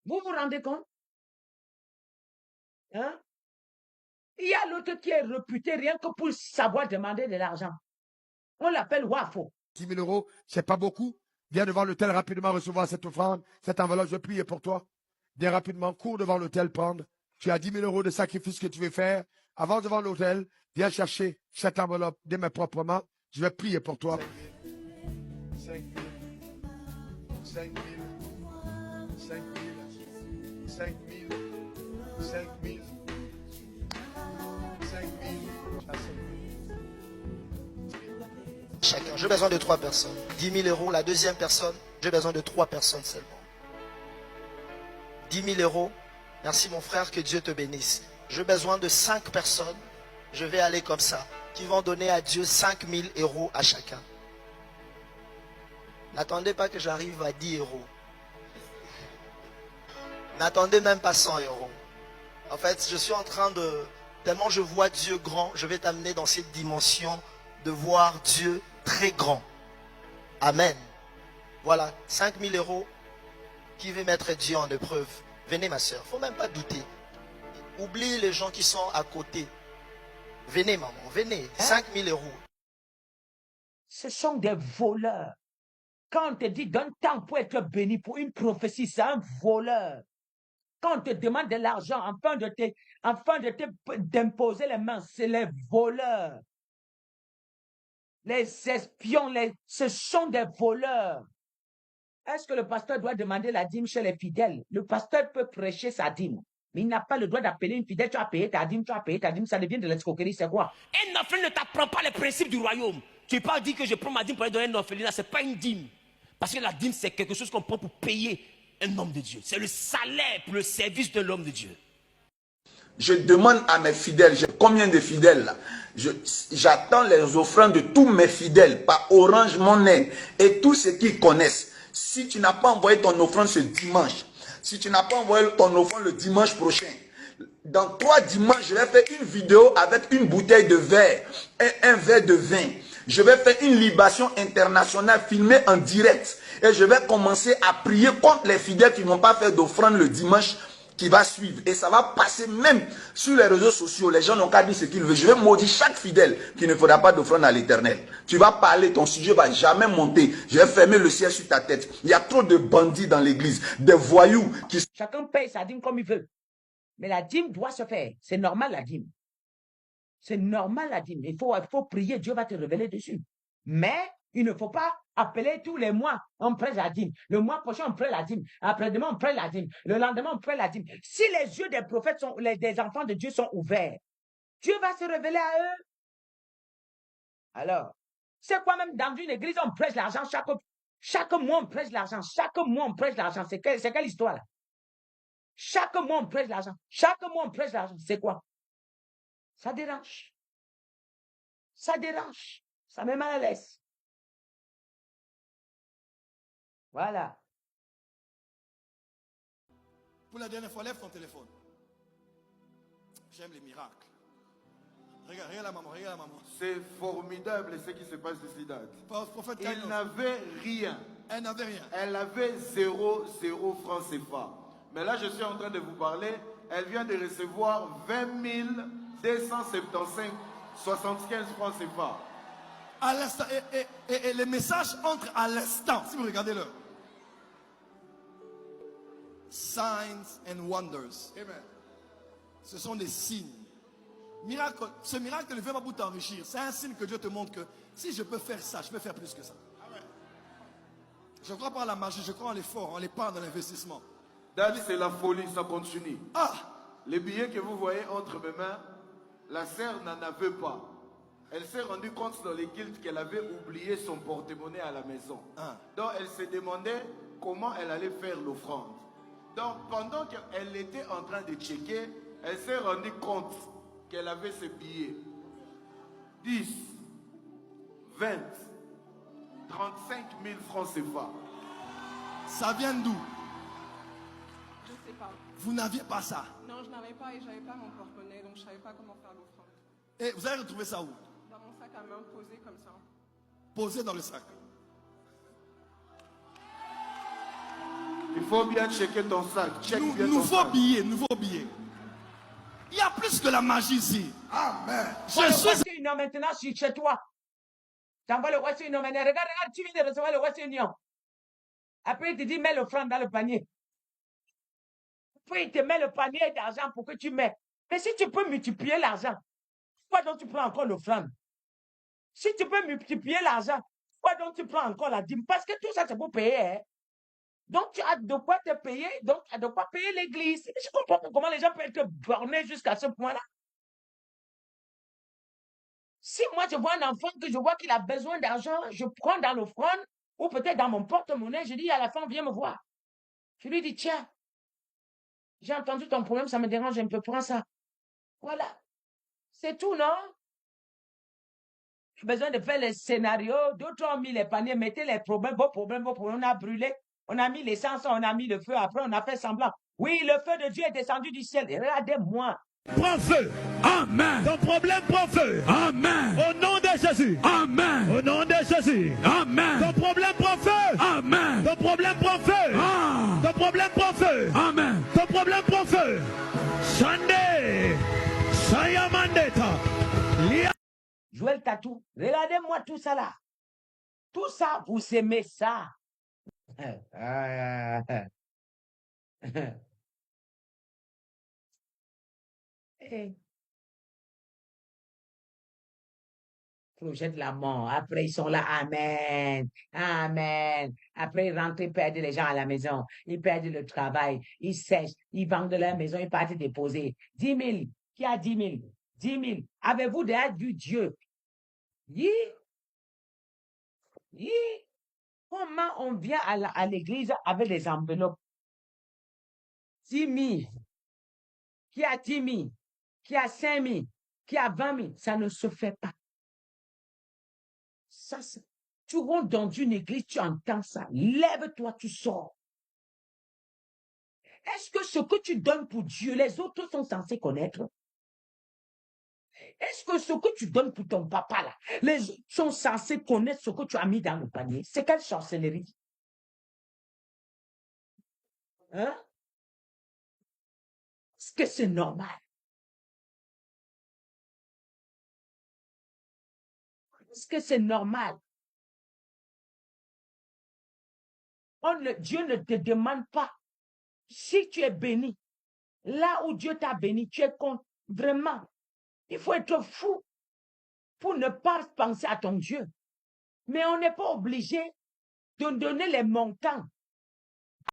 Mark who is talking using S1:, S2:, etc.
S1: Vous vous rendez compte? Hein? Il y a l'autre qui est réputé rien que pour savoir demander de l'argent. On l'appelle Wafo.
S2: 10 000 euros, c'est pas beaucoup. Viens devant l'hôtel rapidement recevoir cette offrande, cette enveloppe, je prie pour toi. Viens rapidement, cours devant l'hôtel prendre. Tu as 10 000 euros de sacrifice que tu veux faire. Avant devant l'hôtel, viens chercher cette enveloppe de mes proprement. Je vais prier pour toi. 5 000, 5 000, 5 000, 5 000, 5 000, 5 000.
S3: Chacun. J'ai besoin de 3 personnes. 10 000 euros, la deuxième personne. J'ai besoin de 3 personnes seulement. 10 000 euros. Merci mon frère, que Dieu te bénisse. J'ai besoin de 5 personnes. Je vais aller comme ça. Qui vont donner à Dieu 5 000 euros à chacun. N'attendez pas que j'arrive à 10 euros. N'attendez même pas 100 euros. En fait, je suis en train de... Tellement je vois Dieu grand, je vais t'amener dans cette dimension de voir Dieu très grand. Amen. Voilà, 5 000 euros. Qui veut mettre Dieu en épreuve? Venez ma soeur, il ne faut même pas douter. Oublie les gens qui sont à côté. Venez maman, venez. 5 000 euros.
S1: Ce sont des voleurs. Quand on te dit donne temps pour être béni pour une prophétie, c'est un voleur. Quand on te demande de l'argent afin d'imposer les mains, c'est les voleurs. Les espions, ce sont des voleurs. Est-ce que le pasteur doit demander la dîme chez les fidèles? Le pasteur peut prêcher sa dîme, mais il n'a pas le droit d'appeler une fidèle. Tu as payé ta dîme, ça devient de l'escroquerie, c'est quoi?
S4: Un orphelin ne t'apprend pas les principes du royaume. Tu ne peux pas dire que je prends ma dîme pour aller donner un orphelinat, ce n'est pas une dîme. Parce que la dîme, c'est quelque chose qu'on prend pour payer un homme de Dieu. C'est le salaire pour le service de l'homme de Dieu.
S5: Je demande à mes fidèles, j'ai combien de fidèles là? J'attends les offrandes de tous mes fidèles par Orange Money et tous ceux qui connaissent. Si tu n'as pas envoyé ton offrande ce dimanche, si tu n'as pas envoyé ton offrande le dimanche prochain, dans 3 dimanches, je vais faire une vidéo avec une bouteille de verre et un verre de vin. Je vais faire une libation internationale filmée en direct. Et je vais commencer à prier contre les fidèles qui ne vont pas faire d'offrande le dimanche qui va suivre. Et ça va passer même sur les réseaux sociaux. Les gens n'ont qu'à dire ce qu'ils veulent. Je vais maudire chaque fidèle qui ne fera pas d'offrande à l'Éternel. Tu vas parler, ton sujet ne va jamais monter. Je vais fermer le ciel sur ta tête. Il y a trop de bandits dans l'église, des voyous qui...
S1: Chacun paye sa dîme comme il veut. Mais la dîme doit se faire. C'est normal la dîme. C'est normal la dîme. Il faut prier, Dieu va te révéler dessus. Mais il ne faut pas appeler tous les mois, on prête la dîme. Le mois prochain, on prête la dîme. Après-demain, on prête la dîme. Le lendemain, on prête la dîme. Si les yeux des prophètes, des enfants de Dieu sont ouverts, Dieu va se révéler à eux. Alors, c'est quoi même dans une église, on prête l'argent chaque mois, on prête l'argent. Chaque mois, on prête l'argent. C'est quelle histoire là? Chaque mois, on prête l'argent. Chaque mois, on prête l'argent. C'est quoi? Ça dérange. Ça dérange. Ça met mal à l'aise. Voilà.
S6: Pour la dernière fois, lève ton téléphone. J'aime les miracles. Regarde la maman, regarde la maman.
S7: C'est formidable ce qui se passe ici, Dad.
S6: Prophète
S7: Il n'avait rien.
S6: Elle n'avait rien.
S7: Elle avait 0 francs CFA. Mais là, je suis en train de vous parler. Elle vient de recevoir 20 275 75 francs CFA.
S6: À l'instant, et les messages entrent à l'instant. Si vous regardez le signs and wonders.
S7: Amen.
S6: Ce sont des signes. Miracle, ce miracle ne vient pas pour t'enrichir. C'est un signe que Dieu te montre que si je peux faire ça, je peux faire plus que ça.
S7: Amen.
S6: Je crois pas en la magie, je crois en l'effort, en l'épargne, dans l'investissement.
S7: Dad, c'est la folie, ça continue.
S6: Ah!
S7: Les billets que vous voyez entre mes mains, la sœur n'en avait pas. Elle s'est rendue compte dans les guildes qu'elle avait oublié son porte-monnaie à la maison.
S6: Ah.
S7: Donc elle se demandait comment elle allait faire l'offrande. Donc pendant qu'elle était en train de checker, elle s'est rendue compte qu'elle avait ses billets. 10, 20, 35 000 francs CFA.
S6: Ça vient d'où?
S8: Je ne sais pas.
S6: Vous n'aviez pas ça.
S8: Non, je n'avais pas et je n'avais pas mon porte-monnaie, donc je ne savais pas comment faire l'offrande.
S6: Et vous avez retrouvé ça où?
S8: Dans mon sac à main, posé comme ça.
S6: Posé dans le sac.
S7: Il faut bien checker ton sac. Check bien ton
S6: Nouveau
S7: sac.
S6: billet, nouveau billet. Il y a plus que la magie ici.
S2: Amen.
S6: Je
S1: Le
S6: suis
S1: Western Union maintenant chez toi. T'envoies le Western Union maintenant. Regarde, tu viens de recevoir le Western Union. Après, il te dit, mets l'offrande dans le panier. Après, il te met le panier d'argent pour que tu mets. Mais si tu peux multiplier l'argent, pourquoi donc tu prends encore l'offrande? Si tu peux multiplier l'argent, pourquoi donc tu prends encore la dîme? Parce que tout ça, c'est pour payer. Hein? Donc, tu as de quoi te payer, donc tu as de quoi payer l'église. Je comprends pas comment les gens peuvent être bornés jusqu'à ce point-là. Si moi, je vois un enfant que je vois qu'il a besoin d'argent, je prends dans l'offrande ou peut-être dans mon porte-monnaie, je dis à la femme, viens me voir. Je lui dis, tiens, j'ai entendu ton problème, ça me dérange un peu, prends ça. Voilà. C'est tout, non? J'ai besoin de faire les scénarios. D'autres ont mis les paniers, mettez les problèmes, vos problèmes, on a brûlé. On a mis l'essence, on a mis le feu. Après, on a fait semblant. Oui, le feu de Dieu est descendu du ciel. Regardez-moi.
S9: Prends feu. Amen. Ton problème prend feu. Amen. Au nom de Jésus. Amen. Au nom de Jésus. Amen. Ton problème prend feu. Amen. Ton problème prend feu. Ah. Ton problème prend feu. Amen. Ton problème prend feu. Sunday. Sayamandeta.
S1: Joël Tatou, regardez-moi tout ça là. Tout ça, vous aimez ça. Projette la mort. Après, ils sont là. Amen. Amen. Après, ils rentrent, ils perdent les gens à la maison. Ils perdent le travail. Ils sèchent. Ils vendent leur maison. Ils partent déposer. 10 000. Qui a 10 000? 10 000. Avez-vous déjà vu Dieu? Comment on vient à l'église avec des enveloppes? 10 000. Qui a 10 000? Qui a 5 000? Qui a 20 000? Ça ne se fait pas. Ça, tu rentres dans une église, tu entends ça. Lève-toi, tu sors. Est-ce que ce que tu donnes pour Dieu, les autres sont censés connaître? Est-ce que ce que tu donnes pour ton papa, là, les autres sont censés connaître ce que tu as mis dans le panier? C'est quelle sorcellerie? Hein? Est-ce que c'est normal? Est-ce que c'est normal? Dieu ne te demande pas si tu es béni. Là où Dieu t'a béni, tu es contre. Vraiment, il faut être fou pour ne pas penser à ton Dieu. Mais on n'est pas obligé de donner les montants